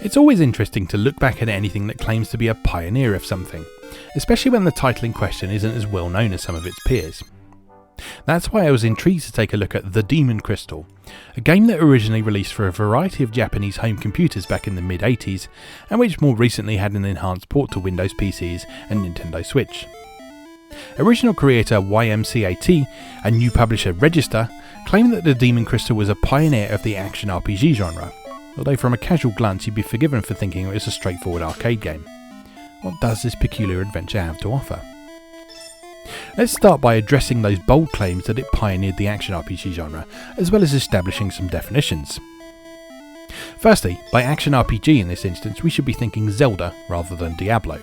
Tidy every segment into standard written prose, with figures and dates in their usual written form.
It's always interesting to look back at anything that claims to be a pioneer of something, especially when the title in question isn't as well known as some of its peers. That's why I was intrigued to take a look at The Demon Crystal, a game that originally released for a variety of Japanese home computers back in the mid-80s, and which more recently had an enhanced port to Windows PCs and Nintendo Switch. Original creator YMCAT and new publisher Register claim that The Demon Crystal was a pioneer of the action RPG genre, although from a casual glance you'd be forgiven for thinking it was a straightforward arcade game. What does this peculiar adventure have to offer? Let's start by addressing those bold claims that it pioneered the action RPG genre, as well as establishing some definitions. Firstly, by action RPG in this instance we should be thinking Zelda rather than Diablo.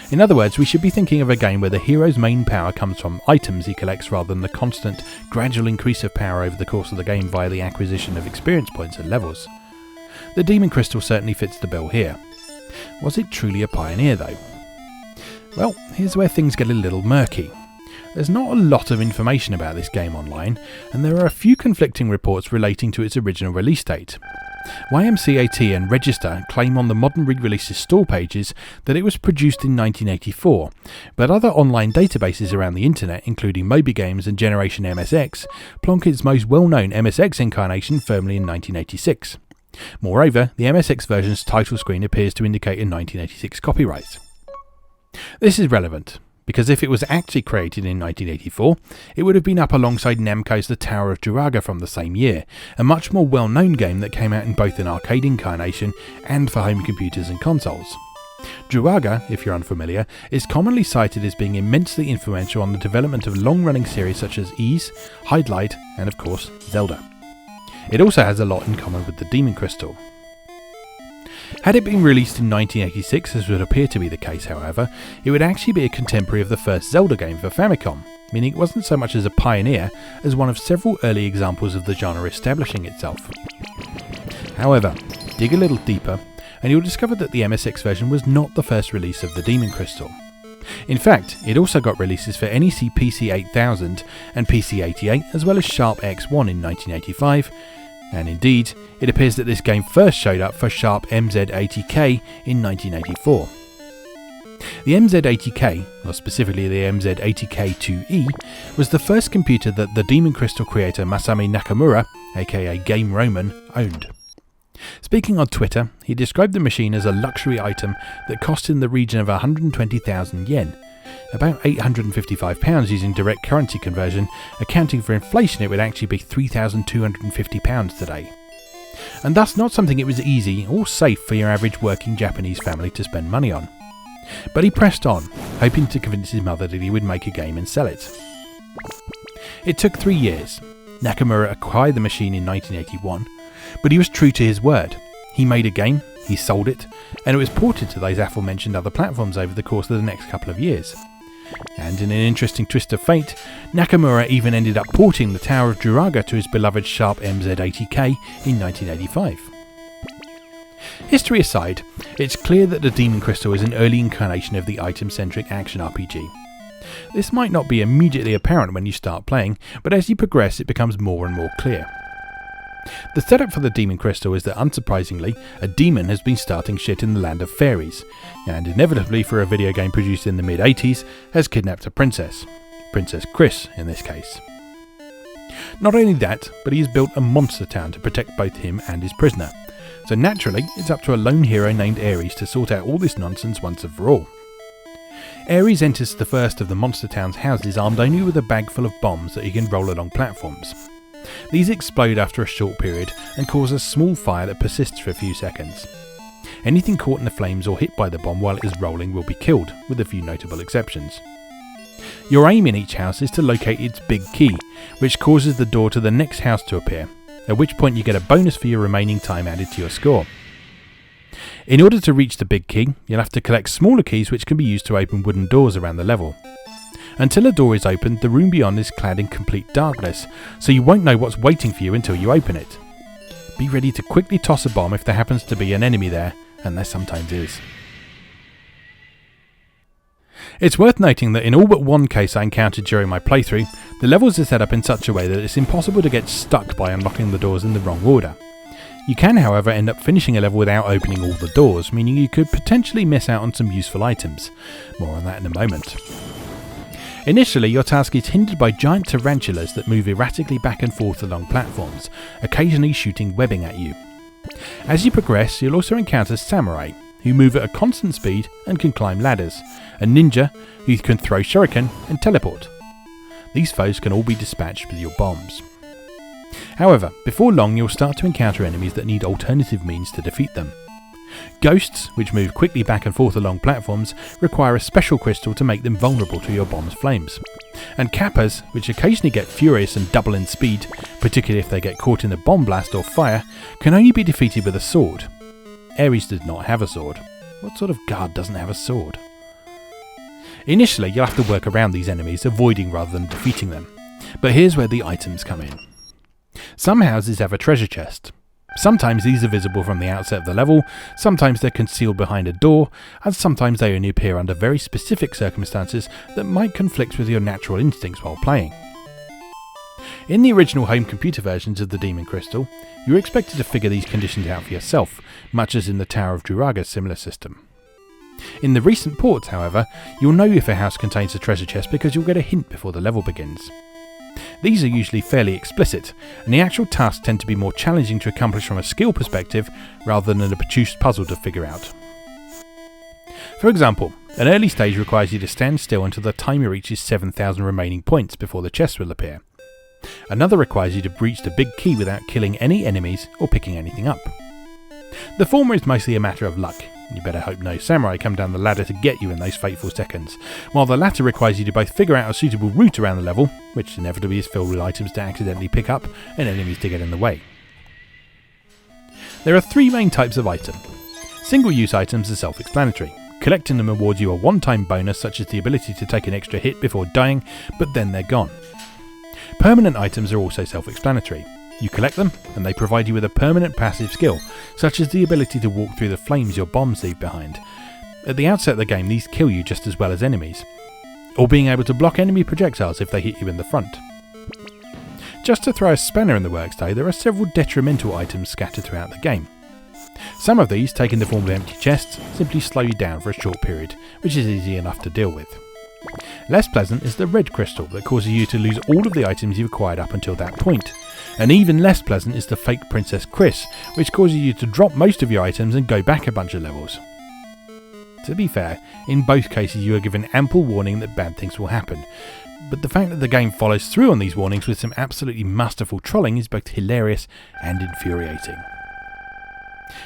In other words, we should be thinking of a game where the hero's main power comes from items he collects rather than the constant, gradual increase of power over the course of the game via the acquisition of experience points and levels. The Demon Crystal certainly fits the bill here. Was it truly a pioneer though? Well, here's where things get a little murky. There's not a lot of information about this game online, and there are a few conflicting reports relating to its original release date. YMCAT and Register claim on the modern re-releases store pages that it was produced in 1984, but other online databases around the internet, including MoeGamerTV and Generation MSX, plonk its most well-known MSX incarnation firmly in 1986. Moreover, the MSX version's title screen appears to indicate a 1986 copyright. This is relevant, because if it was actually created in 1984, it would have been up alongside Namco's The Tower of Druaga from the same year, a much more well-known game that came out in both an arcade incarnation and for home computers and consoles. Druaga, if you're unfamiliar, is commonly cited as being immensely influential on the development of long-running series such as Ys, Hydlide, and of course Zelda. It also has a lot in common with the Demon Crystal. Had it been released in 1986, as would appear to be the case however, it would actually be a contemporary of the first Zelda game for Famicom, meaning it wasn't so much as a pioneer as one of several early examples of the genre establishing itself. However, dig a little deeper and you'll discover that the MSX version was not the first release of the Demon Crystal. In fact, it also got releases for NEC PC-8000 and PC-88 as well as Sharp X1 in 1985, and indeed, it appears that this game first showed up for Sharp MZ80K in 1984. The MZ80K, or specifically the MZ80K2E, was the first computer that the Demon Crystal creator Masami Nakamura, aka Game Roman, owned. Speaking on Twitter, he described the machine as a luxury item that cost in the region of 120,000 yen, about £855 using direct currency conversion. Accounting for inflation, it would actually be £3,250 today. And thus not something it was easy or safe for your average working Japanese family to spend money on. But he pressed on, hoping to convince his mother that he would make a game and sell it. It took 3 years. Nakamura acquired the machine in 1981, but he was true to his word. He made a game, he sold it, and it was ported to those aforementioned other platforms over the course of the next couple of years. And in an interesting twist of fate, Nakamura even ended up porting the Tower of Druaga to his beloved Sharp MZ80K in 1985. History aside, it's clear that the Demon Crystal is an early incarnation of the item-centric action RPG. This might not be immediately apparent when you start playing, but as you progress it becomes more and more clear. The setup for the Demon Crystal is that, unsurprisingly, a demon has been starting shit in the land of fairies, and inevitably for a video game produced in the mid-80s, has kidnapped a princess. Princess Chris, in this case. Not only that, but he has built a monster town to protect both him and his prisoner, so naturally it's up to a lone hero named Ares to sort out all this nonsense once and for all. Ares enters the first of the monster town's houses armed only with a bag full of bombs that he can roll along platforms. These explode after a short period and cause a small fire that persists for a few seconds. Anything caught in the flames or hit by the bomb while it is rolling will be killed, with a few notable exceptions. Your aim in each house is to locate its big key, which causes the door to the next house to appear, at which point you get a bonus for your remaining time added to your score. In order to reach the big key, you'll have to collect smaller keys which can be used to open wooden doors around the level. Until a door is opened, the room beyond is clad in complete darkness, so you won't know what's waiting for you until you open it. Be ready to quickly toss a bomb if there happens to be an enemy there, and there sometimes is. It's worth noting that in all but one case I encountered during my playthrough, the levels are set up in such a way that it's impossible to get stuck by unlocking the doors in the wrong order. You can, however, end up finishing a level without opening all the doors, meaning you could potentially miss out on some useful items. More on that in a moment. Initially, your task is hindered by giant tarantulas that move erratically back and forth along platforms, occasionally shooting webbing at you. As you progress, you'll also encounter samurai, who move at a constant speed and can climb ladders, and ninja, who can throw shuriken and teleport. These foes can all be dispatched with your bombs. However, before long you'll start to encounter enemies that need alternative means to defeat them. Ghosts, which move quickly back and forth along platforms, require a special crystal to make them vulnerable to your bomb's flames. And kappas, which occasionally get furious and double in speed, particularly if they get caught in a bomb blast or fire, can only be defeated with a sword. Ares does not have a sword. What sort of guard doesn't have a sword? Initially, you'll have to work around these enemies, avoiding rather than defeating them. But here's where the items come in. Some houses have a treasure chest. Sometimes these are visible from the outset of the level, sometimes they're concealed behind a door, and sometimes they only appear under very specific circumstances that might conflict with your natural instincts while playing. In the original home computer versions of the Demon Crystal, you were expected to figure these conditions out for yourself, much as in the Tower of Druaga's similar system. In the recent ports, however, you'll know if a house contains a treasure chest because you'll get a hint before the level begins. These are usually fairly explicit, and the actual tasks tend to be more challenging to accomplish from a skill perspective rather than a produced puzzle to figure out. For example, an early stage requires you to stand still until the timer reaches 7,000 remaining points before the chest will appear. Another requires you to breach the big key without killing any enemies or picking anything up. The former is mostly a matter of luck. You better hope no samurai come down the ladder to get you in those fateful seconds, while the latter requires you to both figure out a suitable route around the level, which inevitably is filled with items to accidentally pick up and enemies to get in the way. There are three main types of item. Single-use items are self-explanatory. Collecting them awards you a one-time bonus such as the ability to take an extra hit before dying, but then they're gone. Permanent items are also self-explanatory. You collect them, and they provide you with a permanent passive skill, such as the ability to walk through the flames your bombs leave behind. At the outset of the game, these kill you just as well as enemies, or being able to block enemy projectiles if they hit you in the front. Just to throw a spanner in the works though, there are several detrimental items scattered throughout the game. Some of these, taking the form of empty chests, simply slow you down for a short period, which is easy enough to deal with. Less pleasant is the red crystal that causes you to lose all of the items you've acquired up until that point. And even less pleasant is the fake Princess Chris, which causes you to drop most of your items and go back a bunch of levels. To be fair, in both cases you are given ample warning that bad things will happen, but the fact that the game follows through on these warnings with some absolutely masterful trolling is both hilarious and infuriating.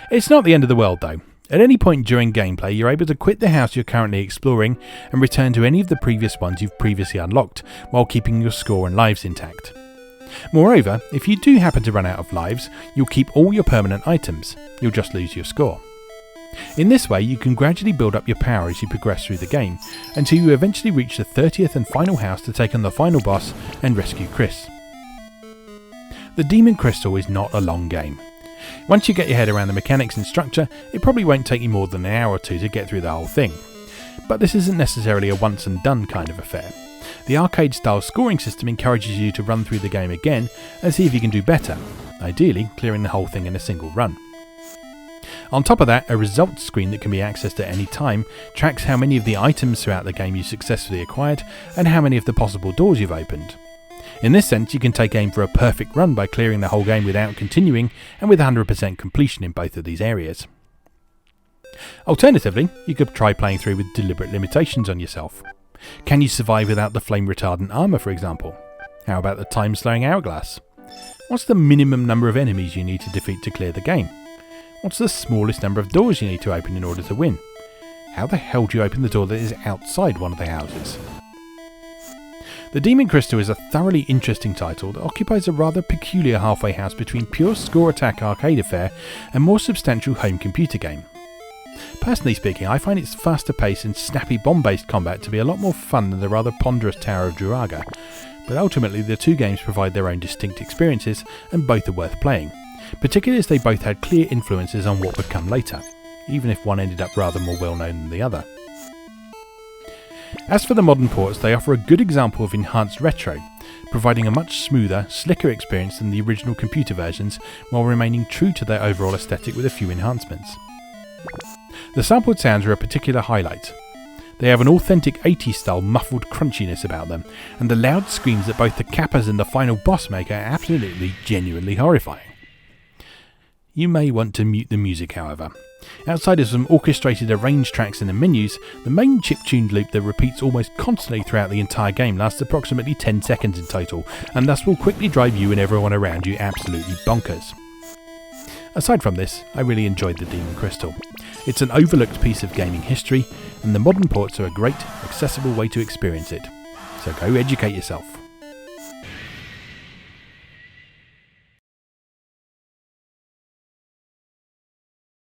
It's not the end of the world though. At any point during gameplay, you're able to quit the house you're currently exploring and return to any of the previous ones you've previously unlocked, while keeping your score and lives intact. Moreover, if you do happen to run out of lives, you'll keep all your permanent items, you'll just lose your score. In this way, you can gradually build up your power as you progress through the game, until you eventually reach the 30th and final house to take on the final boss and rescue Chris. The Demon Crystal is not a long game. Once you get your head around the mechanics and structure, it probably won't take you more than an hour or two to get through the whole thing. But this isn't necessarily a once and done kind of affair. The arcade-style scoring system encourages you to run through the game again and see if you can do better, ideally clearing the whole thing in a single run. On top of that, a results screen that can be accessed at any time tracks how many of the items throughout the game you successfully acquired and how many of the possible doors you've opened. In this sense, you can take aim for a perfect run by clearing the whole game without continuing and with 100% completion in both of these areas. Alternatively, you could try playing through with deliberate limitations on yourself. Can you survive without the flame retardant armour, for example? How about the time slowing hourglass? What's the minimum number of enemies you need to defeat to clear the game? What's the smallest number of doors you need to open in order to win? How the hell do you open the door that is outside one of the houses? The Demon Crystal is a thoroughly interesting title that occupies a rather peculiar halfway house between pure score attack arcade affair and more substantial home computer game. Personally speaking, I find its faster pace and snappy bomb-based combat to be a lot more fun than the rather ponderous Tower of Druaga, but ultimately the two games provide their own distinct experiences and both are worth playing, particularly as they both had clear influences on what would come later, even if one ended up rather more well known than the other. As for the modern ports, they offer a good example of enhanced retro, providing a much smoother, slicker experience than the original computer versions while remaining true to their overall aesthetic with a few enhancements. The sampled sounds are a particular highlight. They have an authentic 80s style muffled crunchiness about them, and the loud screams that both the Kappas and the final boss make are absolutely genuinely horrifying. You may want to mute the music, however. Outside of some orchestrated arranged tracks in the menus, the main chip-tuned loop that repeats almost constantly throughout the entire game lasts approximately 10 seconds in total, and thus will quickly drive you and everyone around you absolutely bonkers. Aside from this, I really enjoyed the Demon Crystal. It's an overlooked piece of gaming history, and the modern ports are a great, accessible way to experience it. So go educate yourself.